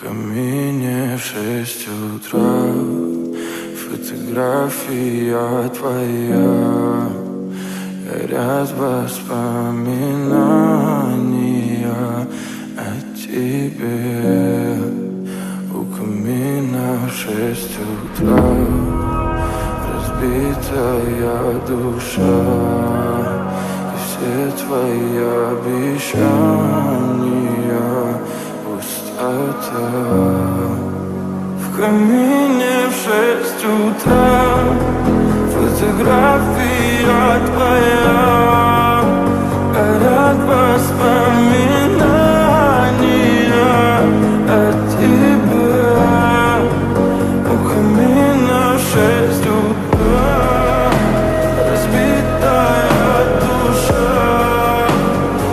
камине в 6 утра, фотография твоя, горят воспоминания о тебе. У камина в 6 утра, разбитая душа, и все твои обещания пустота. В камине в 6 утра, фотография твоя, горят воспоминания о тебе. У камина в 6 утра, разбитая душа,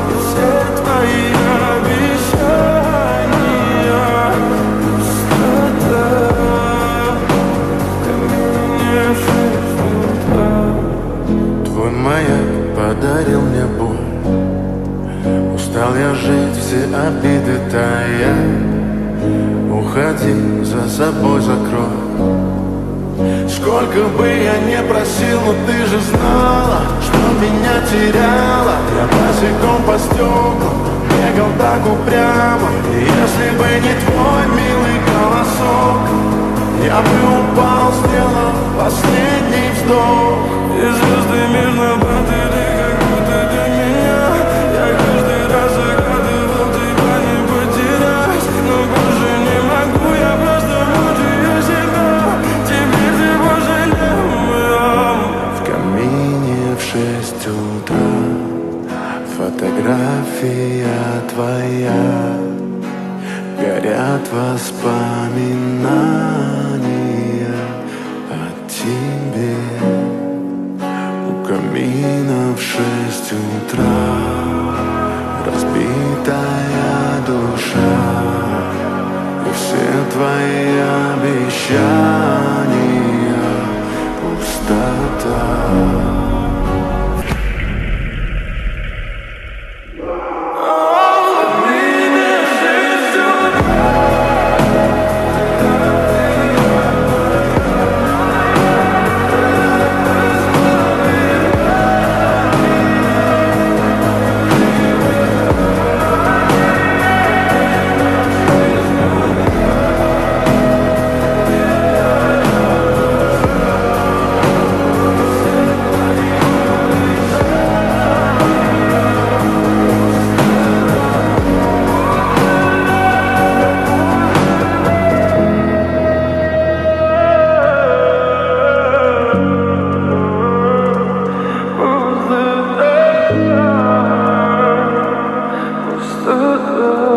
и все твои обещания пустота. В камине в 6 утра. Твой маяк подарил мне боль. Устал я жить, все обиды тая. Уходи, за собой закрой. Сколько бы я не просил, но ты же знала, что меня теряла. Я босиком по стеклам бегал так упрямо. И если бы не твой милый голосок, я бы упал, сделав последний вздох. И звезды мирно падали, как будто для меня. Я каждый раз загадывал тебя не потерять, но больше не могу, я просто мучаю себя. Теперь ты пожалел. В камине в 6 утра, фотография твоя, горят воспоминания о тебе. У камина в 6 утра, разбитая душа, и все твои обещания пустота. Пустота.